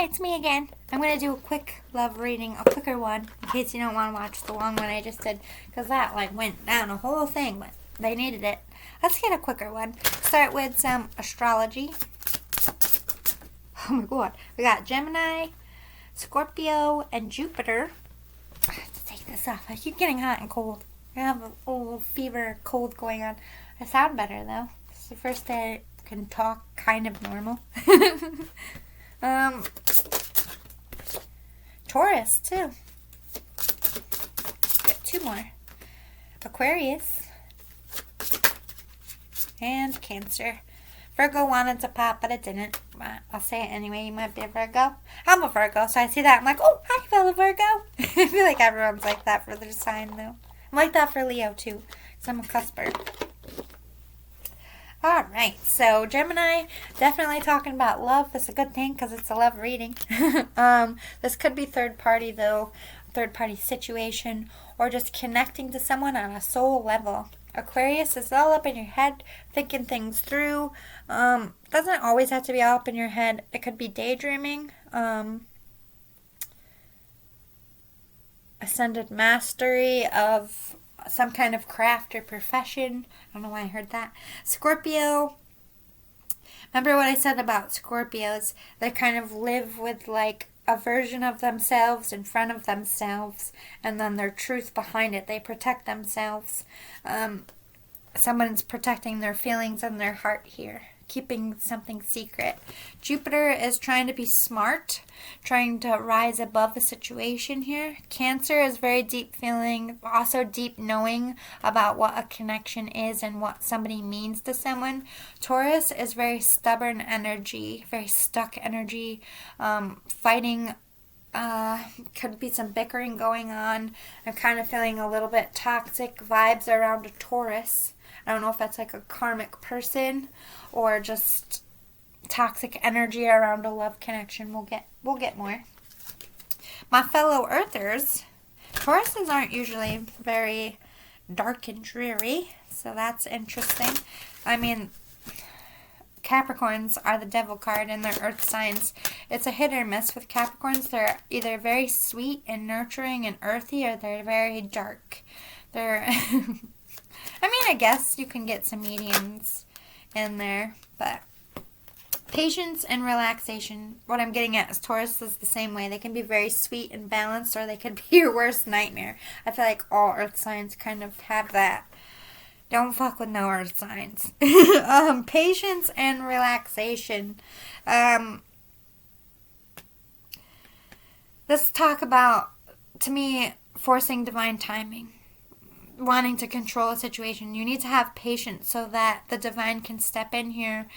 It's me again. I'm going to do a quick love reading, a quicker one, in case you don't want to watch the long one I just did, because that went down a whole thing, but they needed it. Let's get a quicker one. Start with some astrology. Oh my god. We got Gemini, Scorpio, and Jupiter. I have to take this off. I keep getting hot and cold. I have a little fever, cold going on. I sound better though. It's the first day I can talk kind of normal. Taurus too. Got two more. Aquarius and Cancer. Virgo wanted to pop, but it didn't. I'll say it anyway. You might be a Virgo. I'm a Virgo, so I see that. I'm like, oh, hi, fellow Virgo. I feel like everyone's like that for their sign, though. I'm like that for Leo, too, because I'm a cusper. All right, so Gemini, definitely talking about love. That's a good thing because it's a love reading. This could be third party, though, third party situation, or just connecting to someone on a soul level. Aquarius is all up in your head, thinking things through. Doesn't always have to be all up in your head. It could be daydreaming. Ascended mastery of some kind of craft or profession. I don't know why I heard that. Scorpio. Remember what I said about Scorpios? They kind of live with like a version of themselves in front of themselves, and then their truth behind it. They protect themselves. Someone's protecting their feelings and their heart here, keeping something secret. Jupiter is trying to be smart, trying to rise above the situation here. Cancer is very deep feeling, also deep knowing about what a connection is and what somebody means to someone. Taurus is very stubborn energy, very stuck energy, fighting. Could be some bickering going on. I'm kind of feeling a little bit toxic vibes around a Taurus. I don't know if that's like a karmic person or just toxic energy around a love connection. We'll get more. My fellow Earthers, Tauruses aren't usually very dark and dreary, so that's interesting. I mean, Capricorns are the devil card in their earth signs. It's a hit or miss with Capricorns. They're either very sweet and nurturing and earthy, or they're very dark. They're I guess you can get some mediums in there, but patience and relaxation. What I'm getting at is Taurus is the same way. They can be very sweet and balanced, or they can be your worst nightmare. I feel like all earth signs kind of have that. Don't fuck with no earth signs. Patience and relaxation. Let's talk about, to me, forcing divine timing. Wanting to control a situation. You need to have patience so that the divine can step in here.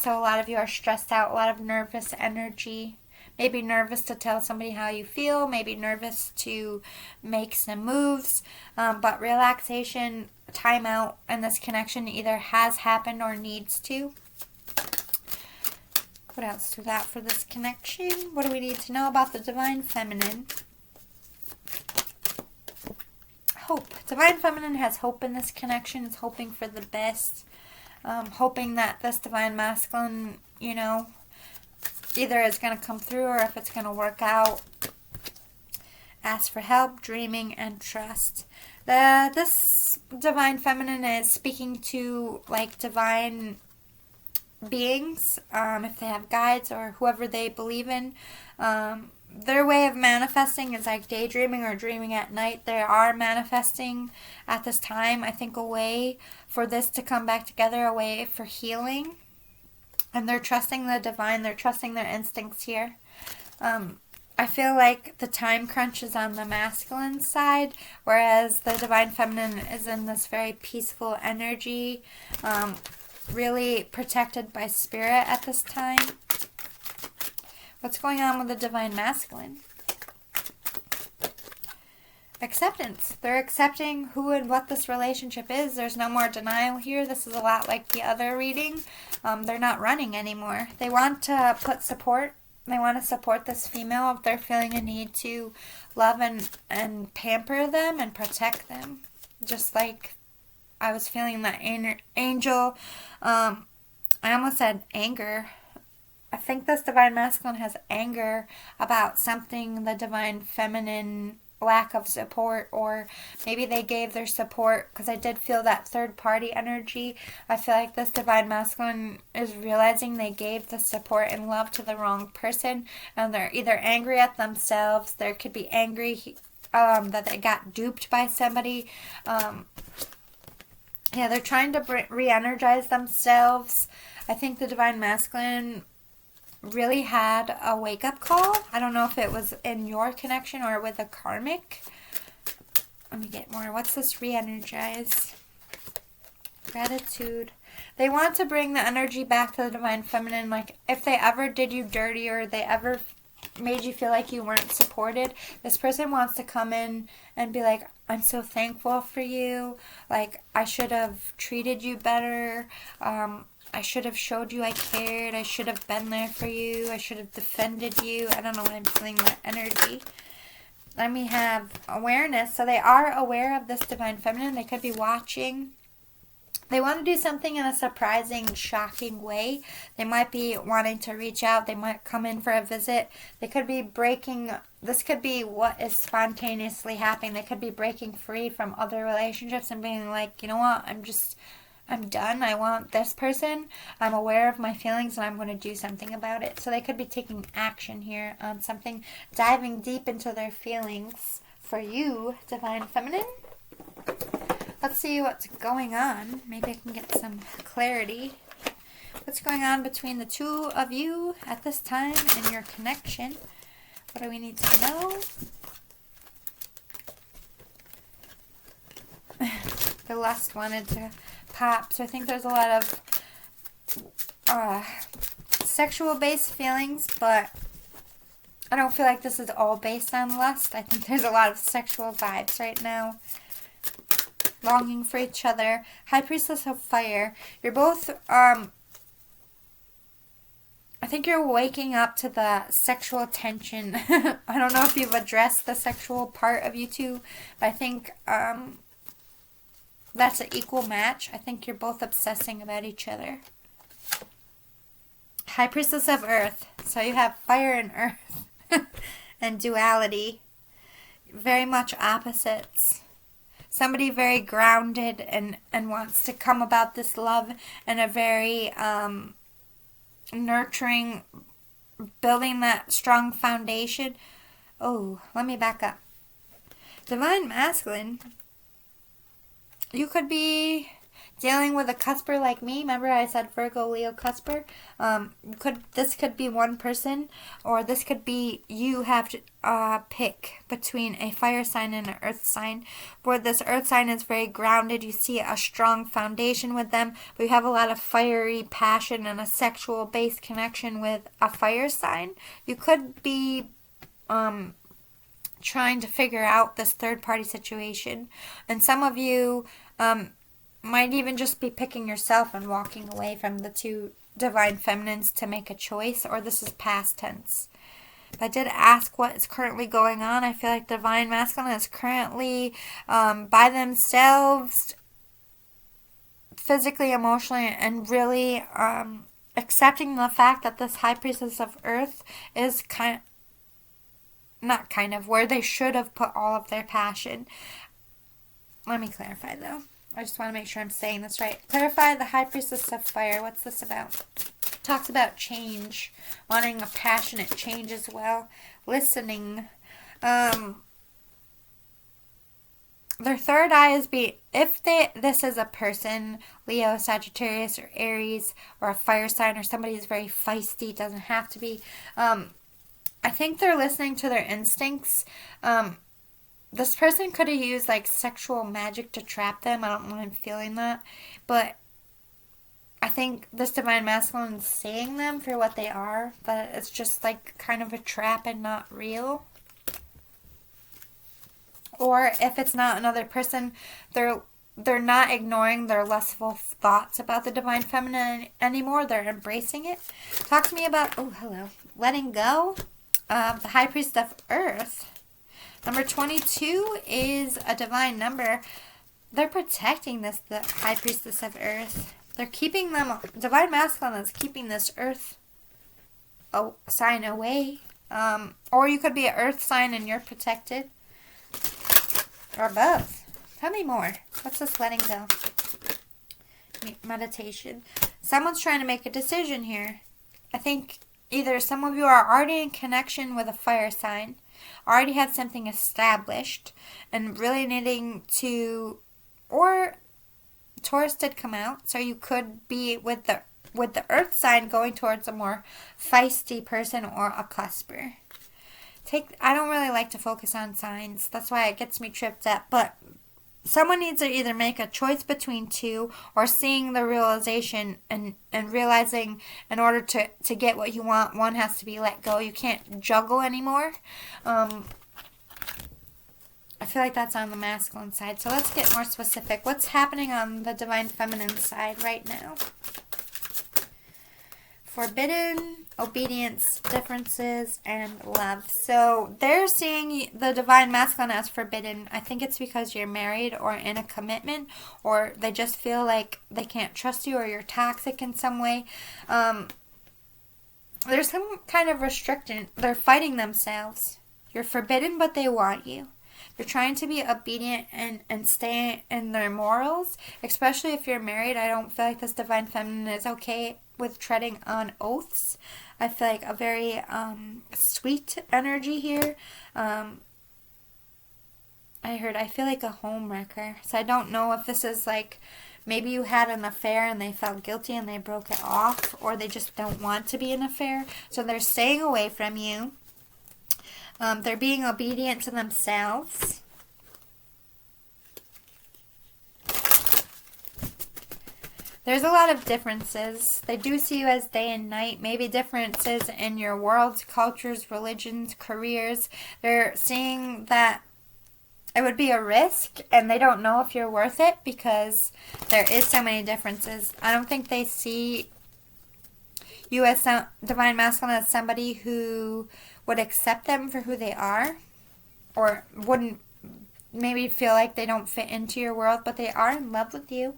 So a lot of you are stressed out, a lot of nervous energy. Maybe nervous to tell somebody how you feel. Maybe nervous to make some moves. But relaxation, timeout, and this connection either has happened or needs to. What else do we got for this connection? What do we need to know about the divine feminine? Hope. Divine feminine has hope in this connection. It's hoping for the best. Hoping that this divine masculine, either is going to come through or if it's going to work out. Ask for help, dreaming, and trust. This divine feminine is speaking to divine beings, if they have guides or whoever they believe in. Their way of manifesting is like daydreaming or dreaming at night. They are manifesting at this time, I think, a way for this to come back together, a way for healing. And they're trusting the divine. They're trusting their instincts here. I feel like the time crunch is on the masculine side, whereas the divine feminine is in this very peaceful energy, really protected by spirit at this time. What's going on with the divine masculine? Acceptance. They're accepting who and what this relationship is. There's no more denial here. This is a lot like the other reading. They're not running anymore. They want to put support. They want to support this female if they're feeling a need to love and pamper them and protect them. Just like I was feeling that angel. I almost said anger. I think this divine masculine has anger about something the divine feminine lack of support, or maybe they gave their support, because I did feel that third party energy. I feel like this divine masculine is realizing they gave the support and love to the wrong person, and they're either angry at themselves. There could be angry that they got duped by somebody. Yeah, they're trying to re-energize themselves. I think the divine masculine really had a wake-up call. I don't know if it was in your connection or with a karmic. Let me get more. What's this re-energize? Gratitude. They want to bring the energy back to the divine feminine. Like, if they ever did you dirty, or they ever made you feel like you weren't supported, this person wants to come in and be like, I'm so thankful for you. Like, I should have treated you better. I should have showed you I cared. I should have been there for you. I should have defended you. I don't know why I'm feeling that energy. Then we have awareness. So they are aware of this divine feminine. They could be watching. They want to do something in a surprising, shocking way. They might be wanting to reach out. They might come in for a visit. They could be breaking. This could be what is spontaneously happening. They could be breaking free from other relationships and being like, you know what, I'm done. I want this person. I'm aware of my feelings, and I'm going to do something about it. So they could be taking action here on something, diving deep into their feelings for you, divine feminine. Let's see what's going on. Maybe I can get some clarity. What's going on between the two of you at this time in your connection? What do we need to know? The lust wanted to pop. So I think there's a lot of sexual-based feelings, but I don't feel like this is all based on lust. I think there's a lot of sexual vibes right now. Longing for each other. High Priestess of Fire. You're both, I think you're waking up to the sexual tension. I don't know if you've addressed the sexual part of you two, but I think, that's an equal match. I think you're both obsessing about each other. High Priestess of Earth. So you have fire and earth and duality. Very much opposites. Somebody very grounded and wants to come about this love in a very nurturing, building that strong foundation. Oh, let me back up. Divine Masculine. You could be dealing with a cusper like me. Remember I said Virgo, Leo, cusper? This could be one person, or this could be you have to pick between a fire sign and an earth sign. Where this earth sign is very grounded. You see a strong foundation with them. But you have a lot of fiery passion and a sexual based connection with a fire sign. You could be trying to figure out this third party situation, and some of you might even just be picking yourself and walking away from the two divine feminines to make a choice, or this is past tense. But I did ask what is currently going on. I feel like divine masculine is currently by themselves, physically, emotionally, and really accepting the fact that this High Priestess of Earth is where they should have put all of their passion. Let me clarify, though. I just want to make sure I'm saying this right. Clarify the High Priestess of Fire. What's this about? Talks about change. Wanting a passionate change as well. Listening. Their third eye is this is a person, Leo, Sagittarius, or Aries, or a fire sign, or somebody who's very feisty. It doesn't have to be. I think they're listening to their instincts. This person could have used like sexual magic to trap them. I don't know, I'm feeling that. But I think this divine masculine is seeing them for what they are. But it's just like kind of a trap and not real. Or if it's not another person, they're not ignoring their lustful thoughts about the divine feminine anymore. They're embracing it. Talk to me about, letting go. The High Priest of Earth. Number 22 is a divine number. They're protecting the High Priestess of Earth. They're keeping them, divine masculine is keeping this earth sign away. Or you could be an earth sign and you're protected. Or both. Tell me more. What's this letting go? Meditation. Someone's trying to make a decision here. I think either some of you are already in connection with a fire sign, already have something established, and really needing to, or Taurus did come out, so you could be with the earth sign going towards a more feisty person or a cusper. I don't really like to focus on signs. That's why it gets me tripped up. But someone needs to either make a choice between two, or seeing the realization and realizing in order to get what you want, one has to be let go. You can't juggle anymore. I feel like that's on the masculine side. So let's get more specific. What's happening on the divine feminine side right now? Forbidden, obedience, differences, and love. So they're seeing the divine masculine as forbidden. I think it's because you're married or in a commitment, or they just feel like they can't trust you, or you're toxic in some way. There's some kind of restriction. They're fighting themselves. You're forbidden, but they want you. They're trying to be obedient and stay in their morals, especially if you're married. I don't feel like this divine feminine is okay with treading on oaths. I feel like a very sweet energy here. I feel like a home wrecker. So I don't know if this is like, maybe you had an affair and they felt guilty and they broke it off, or they just don't want to be in an affair. So they're staying away from you. They're being obedient to themselves. There's a lot of differences. They do see you as day and night. Maybe differences in your worlds, cultures, religions, careers. They're seeing that it would be a risk, and they don't know if you're worth it because there is so many differences. I don't think they see you as divine masculine as somebody who would accept them for who they are, or wouldn't maybe feel like they don't fit into your world, but they are in love with you.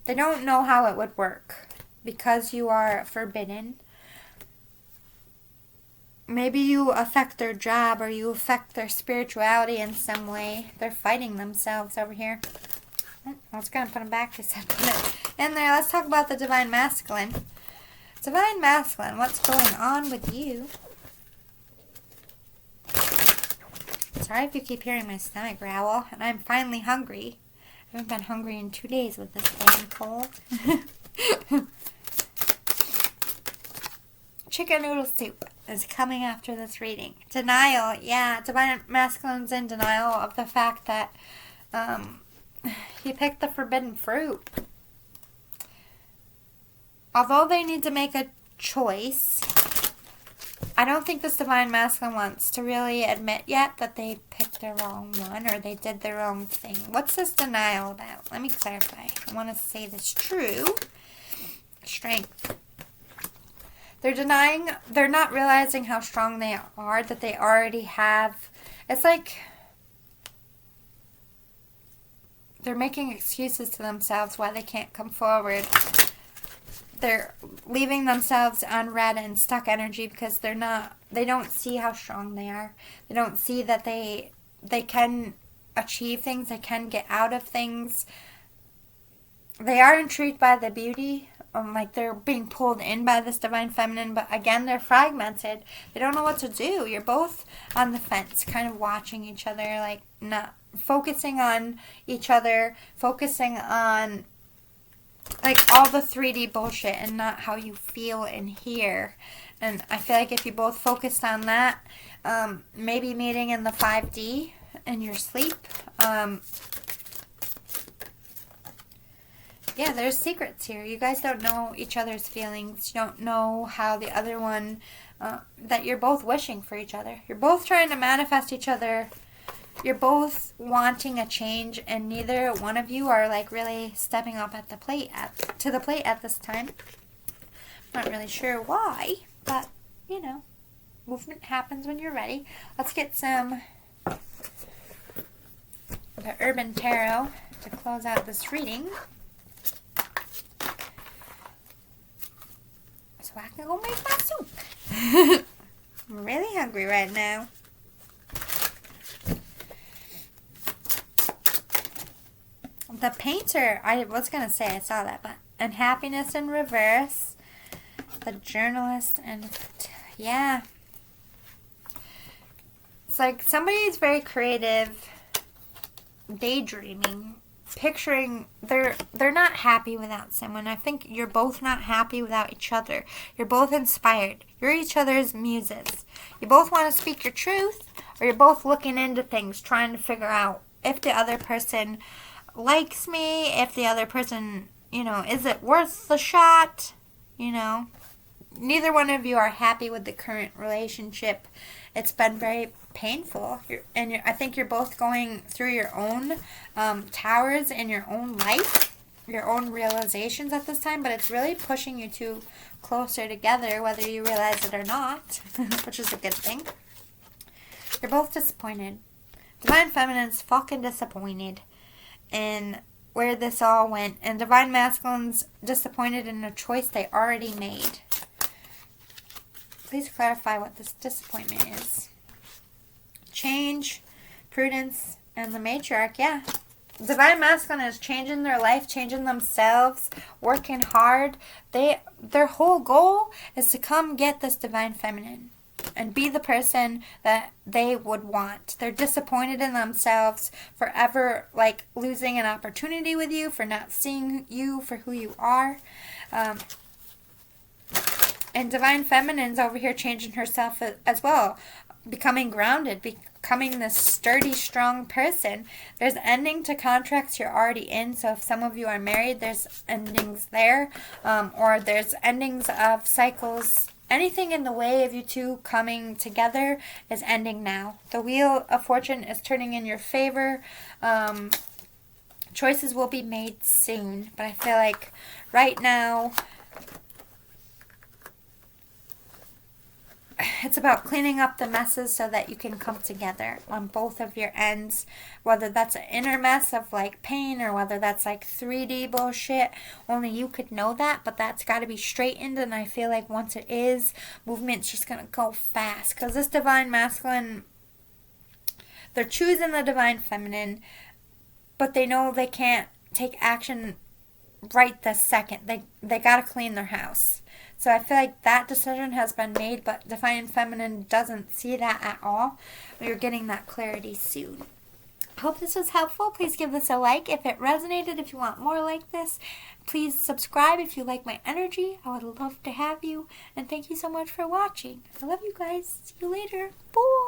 They don't know how it would work because you are forbidden. Maybe you affect their job, or you affect their spirituality in some way. They're fighting themselves over here. I was going to put them back. Just put it in there. Let's talk about the divine masculine. Divine masculine, what's going on with you? Sorry if you keep hearing my stomach growl, and I'm finally hungry. I haven't been hungry in 2 days with this damn cold. Chicken noodle soup is coming after this reading. Denial, yeah, divine masculine's in denial of the fact that he picked the forbidden fruit. Although they need to make a choice, I don't think this divine masculine wants to really admit yet that they picked the wrong one, or they did the wrong thing. What's this denial about? Let me clarify. I want to say this true. Strength. They're denying, they're not realizing how strong they are, that they already have. It's like they're making excuses to themselves why they can't come forward. They're leaving themselves unread and stuck energy because they don't see how strong they are. They don't see that they can achieve things, they can get out of things. They are intrigued by the beauty, like they're being pulled in by this divine feminine, but again, they're fragmented. They don't know what to do. You're both on the fence, kind of watching each other, like not focusing on each other, focusing on like all the 3D bullshit and not how you feel in here. And I feel like if you both focused on that, maybe meeting in the 5D in your sleep. Yeah, there's secrets here. You guys don't know each other's feelings. You don't know how the other one, that you're both wishing for each other. You're both trying to manifest each other. You're both wanting a change, and neither one of you are like really stepping up at the plate at this time. Not really sure why, but you know, movement happens when you're ready. Let's get some the Urban Tarot to close out this reading, so I can go make my soup. I'm really hungry right now. The Painter, I was going to say I saw that, but Unhappiness in Reverse. The Journalist, and yeah. It's like somebody's very creative, daydreaming, picturing they're not happy without someone. I think you're both not happy without each other. You're both inspired. You're each other's muses. You both want to speak your truth, or you're both looking into things, trying to figure out if the other person likes me, if the other person, is it worth the shot? Neither one of you are happy with the current relationship. It's been very painful. I think you're both going through your own towers in your own life, your own realizations at this time, but it's really pushing you two closer together, whether you realize it or not, which is a good thing. You're both disappointed. Divine Feminine's fucking disappointed in where this all went, and Divine Masculine's disappointed in a choice they already made. Please clarify what this disappointment is. Change, prudence, and the matriarch, yeah. Divine Masculine is changing their life, changing themselves, working hard. Their whole goal is to come get this Divine Feminine and be the person that they would want. They're disappointed in themselves for ever, losing an opportunity with you, for not seeing you for who you are. And Divine Feminine's over here changing herself as well, becoming grounded, becoming this sturdy, strong person. There's ending to contracts you're already in. So if some of you are married, there's endings there, or there's endings of cycles. Anything in the way of you two coming together is ending now. The Wheel of Fortune is turning in your favor. Choices will be made soon, but I feel like right now it's about cleaning up the messes so that you can come together on both of your ends, whether that's an inner mess of pain, or whether that's 3D bullshit. Only you could know that, but that's got to be straightened, and I feel like once it is, movement's just going to go fast, because this Divine Masculine, they're choosing the Divine Feminine, but they know they can't take action right this second. They got to clean their house. So I feel like that decision has been made, but Divine Feminine doesn't see that at all. You're getting that clarity soon. I hope this was helpful. Please give this a like if it resonated. If you want more like this, please subscribe if you like my energy. I would love to have you. And thank you so much for watching. I love you guys. See you later. Bye.